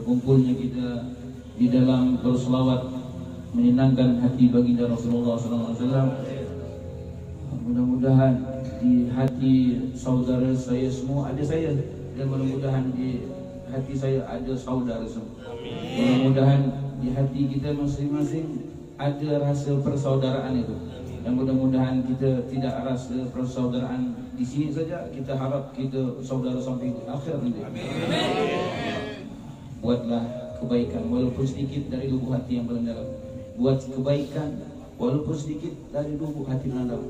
berkumpulnya kita di dalam berselawat menyenangkan hati baginda Rasulullah SAW. Mudah-mudahan di hati saudara saya semua ada saya, dan mudah-mudahan di hati saya ada saudara semua. Mudah-mudahan di hati kita masing-masing ada rasa persaudaraan itu. Dan mudah-mudahan kita tidak rasa persaudaraan di sini saja, kita harap kita saudara sampai akhir nanti. Buatlah kebaikan walaupun sedikit dari lubuk hati yang paling dalam. Buat kebaikan walaupun sedikit dari lubuk hati yang dalam.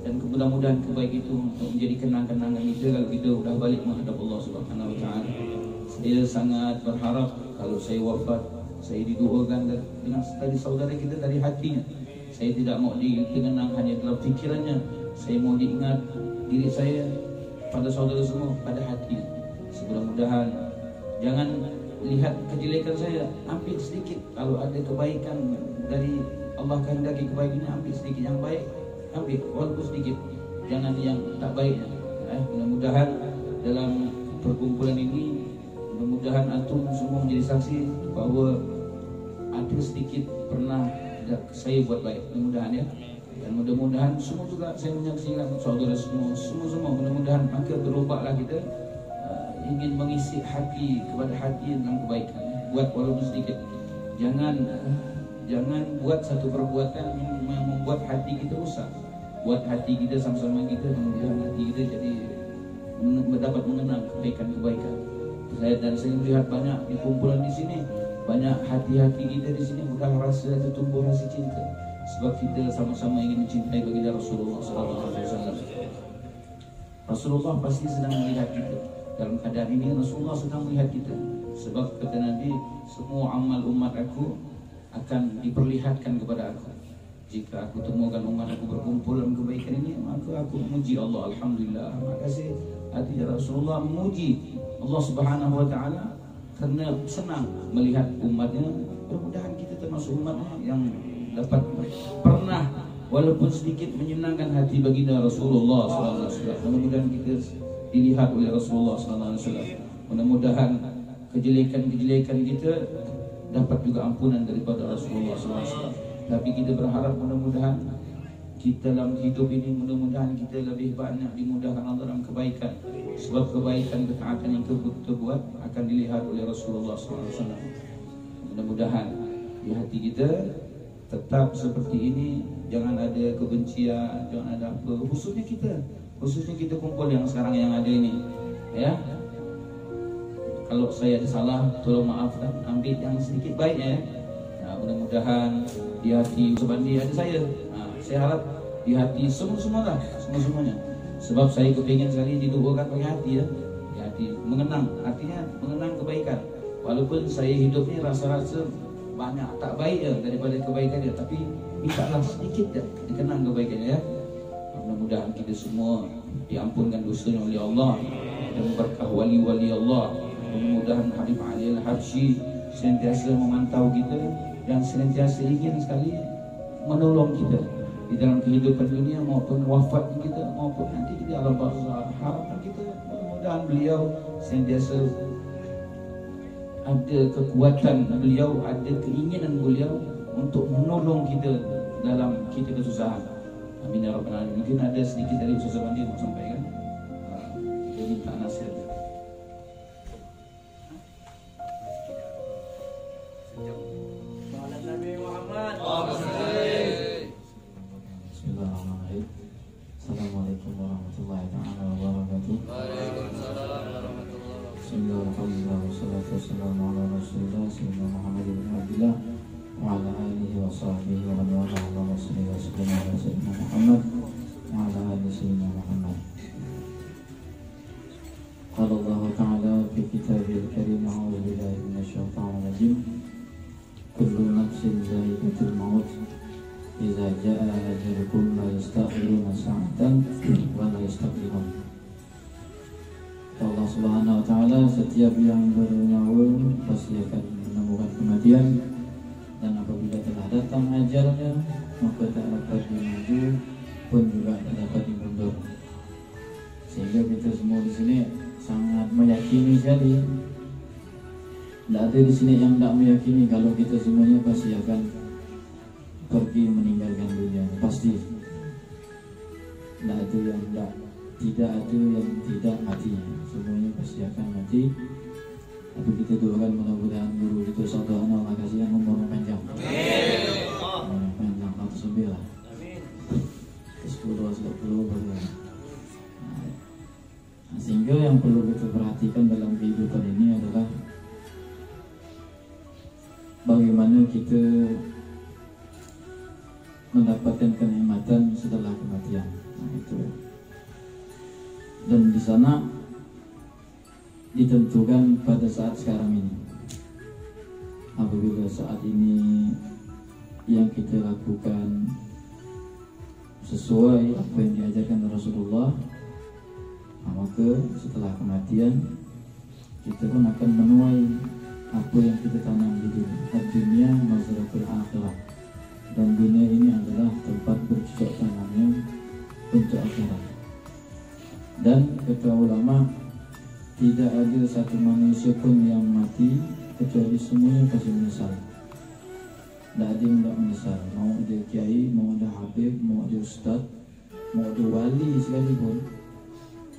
Dan mudah-mudahan kebaikan itu untuk menjadi kenang-kenangan kita kalau kita sudah balik menghadap Allah Subhanahu Wa Taala. Saya sangat berharap kalau saya wafat, saya didoakan dengan tadi saudara kita dari hatinya. Saya tidak mau dikenang hanya dalam fikirannya. Saya mau diingat diri saya pada saudara semua pada hati. Mudah-mudahan jangan lihat kejelekan saya, ambil sedikit. Kalau ada kebaikan dari Allah kehendaki kebaikannya, ambil sedikit yang baik, ambil walaupun sedikit, jangan yang tak baiknya. Mudah-mudahan dalam perkumpulan ini, mudah-mudahan antum semua menjadi saksi bahwa ada sedikit pernah saya buat baik. Mudah-mudahan ya. Dan mudah-mudahan semua juga saya menyaksikan saudara semua mudah-mudahan maka berubahlah kita ingin mengisi hati kepada hati tentang kebaikan. Buat walaupun sedikit. Jangan buat satu perbuatan yang membuat hati kita rusak. Buat hati kita sama-sama kita, mudah-mudahan hati kita jadi dapat mengenang kebaikan-kebaikan. Saya melihat banyak di kumpulan di sini, banyak hati-hati kita di sini udah rasa tumbuh rasa cinta. Sebab kita sama-sama ingin mencintai baginda Rasulullah SAW. Rasulullah pasti sedang melihat kita. Dalam keadaan ini Rasulullah sedang melihat kita. Sebab kata Nabi, semua amal umat aku akan diperlihatkan kepada aku. Jika aku temukan umat aku berkumpul dalam kebaikan ini, maka aku memuji Allah. Alhamdulillah. Makasih hati Rasulullah memuji Allah Subhanahu Wa Taala karena senang melihat umatnya. Mudah-mudahan kita termasuk umatnya yang dapat pernah walaupun sedikit menyenangkan hati baginda Rasulullah SAW. Mudah-mudahan kita dilihat oleh Rasulullah SAW. Mudah-mudahan kejelekan-kejelekan kita dapat juga ampunan daripada Rasulullah SAW. Tapi kita berharap mudah-mudahan kita dalam hidup ini, mudah-mudahan kita lebih banyak dimudahkan Allah dalam kebaikan. Sebab kebaikan ketaatan yang kita buat akan dilihat oleh Rasulullah SAW. Mudah-mudahan di hati kita tetap seperti ini, jangan ada kebencian, jangan ada apa. Khususnya kita kumpul yang sekarang yang ada ini, ya. Kalau saya ada salah, tolong maafkan, ambil yang sedikit baiknya, ya. Nah, mudah-mudahan di hati sebandi ada saya. Nah, saya harap di hati semuanya. Sebab saya kepingin sekali didoakan pakai hati, ya. Di hati mengenang, artinya mengenang kebaikan. Walaupun saya hidupnya rasa-rasa banyak tak baik ya daripada kebaikan dia, tapi mintalah sedikit ya dikenang kebaikannya, ya. Mudah-mudahan kita semua diampunkan dosanya oleh Allah dan berkah wali-wali Allah. Mudah-mudahan Habib Ali Al-Habsyi senantiasa memantau kita dan senantiasa ingin sekali menolong kita di dalam kehidupan dunia maupun wafat kita maupun nanti di alam barzakh. Harapan kita mudah-mudahan beliau senantiasa ada kekuatan beliau, ada keinginan beliau untuk menolong kita dalam kita kesusahan. Amin ya rabbal alamin. Mungkin ada sedikit dari Ustaz Bandi mau sampaikan. Dia minta nasihat. Nabi Muhammad. Bismillahirrahmanirrahim. Assalamualaikum warahmatullahi wabarakatuh. Waalaikumsalam warahmatullahi wabarakatuh. Bismillahirrahmanirrahim. Wassalatu wassalamu ala Rasulillah sayyidina Muhammad bin Abdullah wa ala alihi wa sahbihi wa man wala. Allahumma shalli wa sallim ala sayyidina Muhammad wa ala ali sayyidina Muhammad. Qala Allah Ta'ala fi kitabihil karim, a'udzu billahi minasy syaithanir rajim. Kullu nafsin dha'iqatul maut. Idza jaa ajaluhum la yastakhiruna sa'atan wa la yastaqdimun. Allah Subhanahu Wa Taala, setiap yang bernyawa pasti akan menemukan kematian, dan apabila telah datang ajalnya maka tak dapat dimaju pun juga tak dapat dimundur. Sehingga kita semua di sini sangat meyakini sekali Tidak ada di sini yang tidak meyakini kalau kita semuanya pasti akan pergi meninggalkan dunia. Pasti. Tidak ada yang tidak ada yang tidak mati. Semuanya pasti akan mati. Tapi kita doakan mudah-mudahan guru itu saudara Allah kasihkan umur panjang. Umur panjang 109. 10 baru. Sehingga yang perlu kita perhatikan dalam kehidupan ini adalah bagaimana kita mendapatkan kenikmatan setelah kematian. Itu. Dan di sana ditentukan pada saat sekarang ini. Apabila saat ini yang kita lakukan sesuai apa yang diajarkan Rasulullah, maka setelah kematian kita pun akan menuai apa yang kita tanam di dunia. Dunia mazratul akhirah, dan dunia ini adalah tempat bercocok tanamnya untuk akhirat. Dan kata ulama, tidak ada satu manusia pun yang mati kecuali semuanya pasti menyesal. Tidak ada yang tidak menyesal. Mau dia kiai, mau dia habib, mau dia ustaz, mau dia wali sekalipun,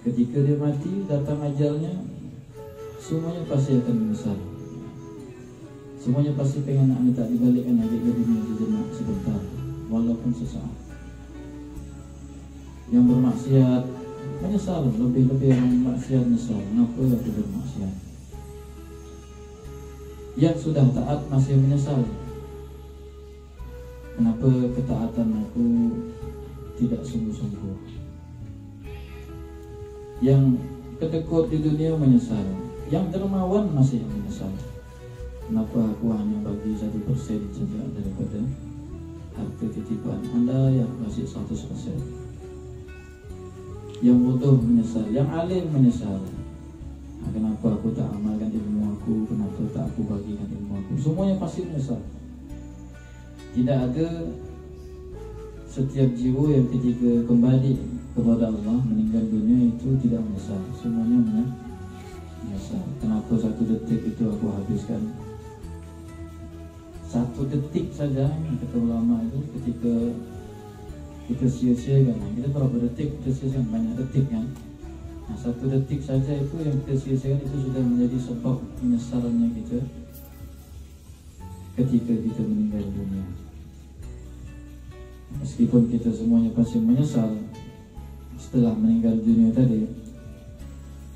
ketika dia mati, datang ajalnya, semuanya pasti akan menyesal. Semuanya pasti pengen nak minta dibalikkan lagi ke dunia sejenak sebentar, walaupun sesaat. Yang bermaksiat menyesal, lebih-lebih yang maksiat menyesal. Kenapa aku bermaksiat? Yang sudah taat masih menyesal. Kenapa ketaatan aku tidak sungguh-sungguh? Yang kedekut di dunia menyesal. Yang dermawan masih menyesal. Kenapa aku hanya bagi 1% saja daripada harta titipan Anda yang kasih 100%? Yang bodoh menyesal, yang alim menyesal. Kenapa aku tak amalkan ilmu aku? Kenapa tak aku bagikan ilmu aku? Semuanya pasti menyesal. Tidak ada setiap jiwa yang ketika kembali kepada Allah meninggal dunia itu tidak menyesal. Semuanya menyesal. Kenapa 1 detik itu aku habiskan? 1 detik saja, kata ulama itu, ketika kita sia-siakan. Kita berapa detik kita sia-siakan, banyak detik kan. 1 detik saja itu yang kita sia-siakan itu sudah menjadi sebab penyesalannya kita ketika kita meninggal dunia. Meskipun kita semuanya pasti menyesal setelah meninggal dunia tadi,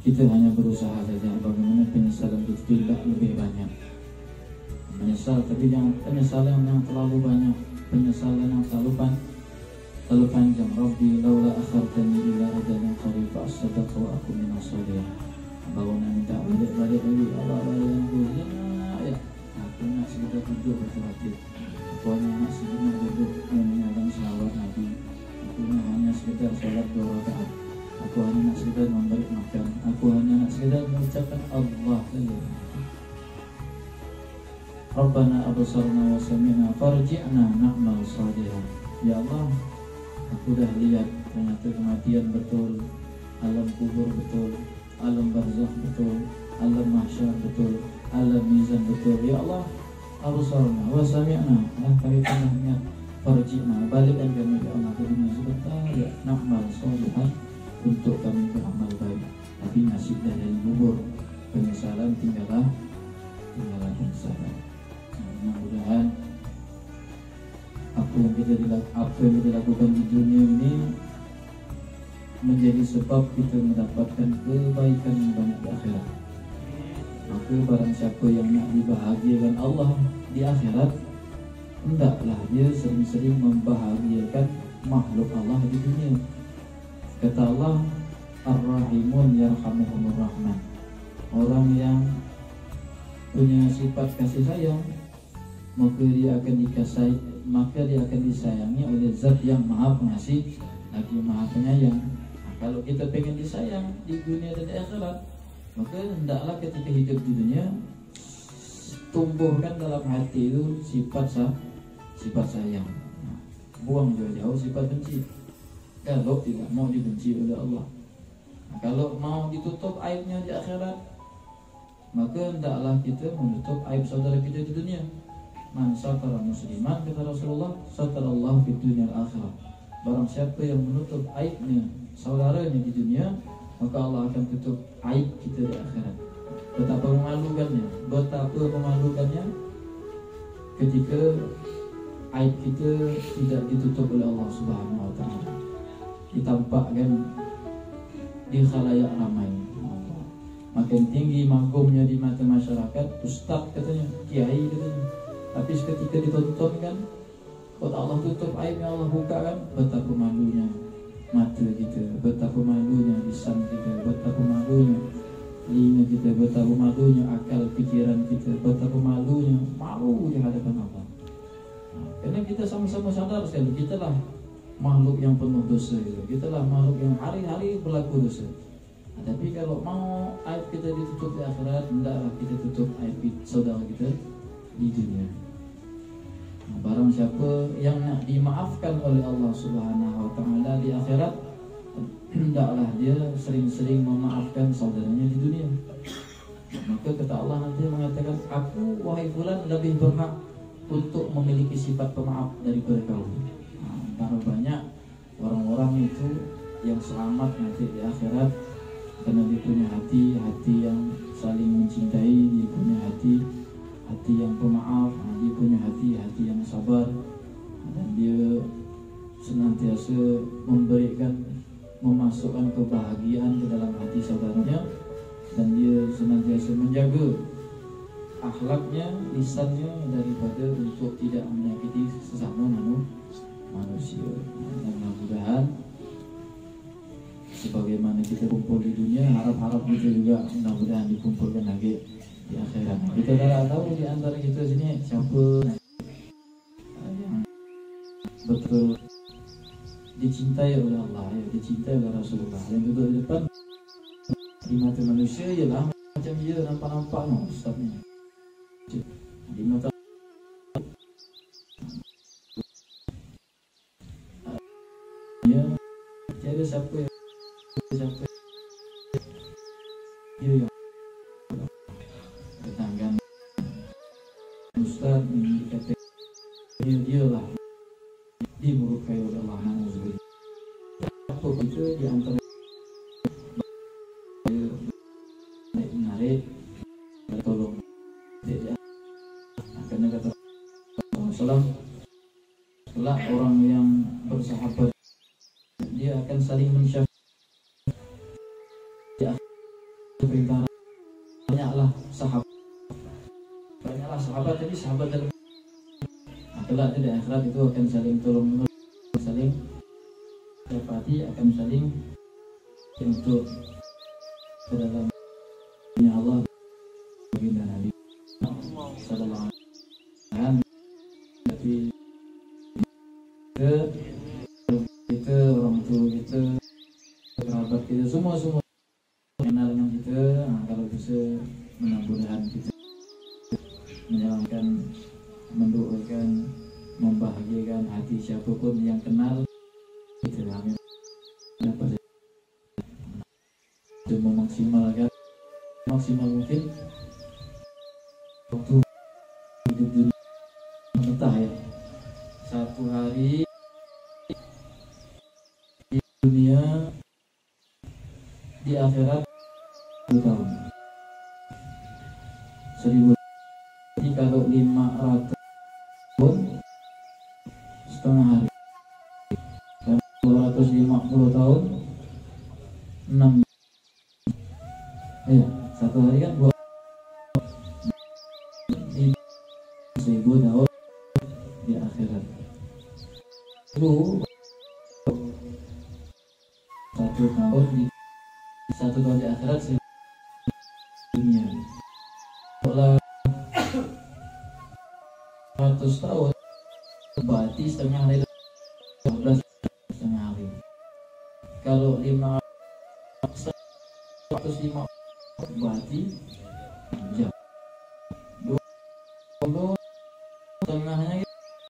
kita hanya berusaha saja bagaimana penyesalan itu tidak lebih banyak. Menyesal, tapi jangan penyesalan yang terlalu banyak, penyesalan yang terlalu panjang. Rabbi laula akhartani ila ajalin qarib fa asaddaqa wa akun minas sholihin. Bagaimana minta balik lagi, Allah yang mulia ya. Aku nak sekedar duduk berterati. Aku hanya nak sekedar duduk mendengarkan salawat Nabi. Aku hanya sekedar salat 2 rakaat. Aku hanya nak sekedar memberi makan. Aku hanya nak sekedar mengucapkan Allah saja. Rabbana absarna wa sami'na farji'na na'mal shalihan. Ya Allah, aku dah lihat ternyata kematian betul, alam kubur betul, alam barzakh betul, alam mahsyar betul, alam mizan betul. Ya Allah, absarna wa sami'na, kami pernah ingat, farji'na, balikkan kami ke Allah ke dunia sebentar ya, na'mal shalihan, untuk kami beramal baik. Tapi nasib dari kubur, penyesalan tinggallah penyesalan. Mudah-mudahan apa yang kita lakukan di dunia ini menjadi sebab kita mendapatkan kebaikan yang banyak di akhirat. Maka barang siapa yang nak dibahagiakan Allah di akhirat, hendaklah dia sering-sering membahagiakan makhluk Allah di dunia. Kata Allah, Ar-Rahimun yarhamuhumur Rahman. Orang yang punya sifat kasih sayang, maka dia akan disayangi oleh Zat yang Maha Pengasih lagi Maha Penyayang. Kalau kita pengen disayang di dunia dan di akhirat, maka hendaklah ketika hidup di dunia tumbuhkan dalam hati itu sifat sayang. Buang jauh-jauh sifat benci. Kalau tidak mau dibenci oleh Allah, kalau mau ditutup aibnya di akhirat, maka hendaklah kita menutup aib saudara kita di dunia. Man satara musliman, kata Rasulullah, satarallahu fid dunya al-akhirah. Barang siapa yang menutup aibnya saudaranya di dunia, maka Allah akan tutup aib kita di akhirat. Betapa memalukannya ketika aib kita tidak ditutup oleh Allah Subhanahu wa taala. Ditampakkan di khalayak ramai. Makin tinggi magumnya di mata masyarakat, ustaz katanya, kiai katanya. Tapi seketika ditontonkan, kalau Allah tutup aibnya, Allah bukakan, betapa malunya mata kita, betapa malunya lisan kita, betapa malunya telinga kita, betapa malunya akal pikiran kita, betapa malunya malu di hadapan Allah. Karena kita sama-sama sadar sekali, kita lah makhluk yang penuh dosa, kita lah makhluk yang hari-hari berlaku dosa. Tapi kalau mau aib kita ditutup di akhirat, hendaklah kita tutup aib saudara kita di dunia. Barang siapa yang nak dimaafkan oleh Allah Subhanahu wa taala di akhirat, hendaklah dia sering-sering memaafkan saudaranya di dunia. Maka kata Allah nanti mengatakan, aku wahai fulan lebih berhak untuk memiliki sifat pemaaf daripada kau. Karena banyak orang-orang itu yang selamat nanti di akhirat karena dia punya hati yang saling mencintai, dia punya hati yang pemaaf, dia punya hati yang sabar, dan dia senantiasa memasukkan kebahagiaan ke dalam hati saudaranya, dan dia senantiasa menjaga akhlaknya, lisannya daripada untuk tidak menyakiti sesama manusia. Dan mudah-mudahan sebagaimana kita kumpul di dunia, harap-harap kita juga mudah-mudahan dikumpulkan lagi di akhirat. Kita dah tahu di antara kita sini siapa yang betul dicintai oleh Allah, ya, dicintai oleh Rasulullah. Yang duduk di depan di mata manusia ialah macam dia nampak-nampak ustaznya. Di mata dia tiada siapa dia yang tetanggan ustaz ini dikatakan dia lah dimurkai oleh Allah. Na'udzubillah. Apa itu di antara menarik tolong dia. Karena kata Rasulullah, setelah orang yang bersahabat dia akan saling mensyafaat. Perintah banyaklah sahabat jadi sahabat dalam kelak di akhirat itu akan saling tolong menolong, saling syafati, akan saling untuk ke dalam Allah baginda Nabi sallallahu alaihi wasallam. Tapi kita orang tua kita, kerabat kita, semua kenal dengan kita. Kalau bisa mudah-mudahan kita menjalankan, mendoakan, membahagiakan hati siapapun yang kenal kita. Amin. Dapat itu memaksimalkan maksimal mungkin waktu hidup dunia mentah ya. Satu hari di dunia, di akhirat 1000 tahun. 1000. Jadi kalau 500 tahun setengah hari, dan 250 tahun 6. Ya, satu hari kan 1000 tahun di akhirat. Itu satu tahun di akhirat dunia. Kalau 100 tahun berarti setengah hari, 12 setengah hari. Kalau 150 berarti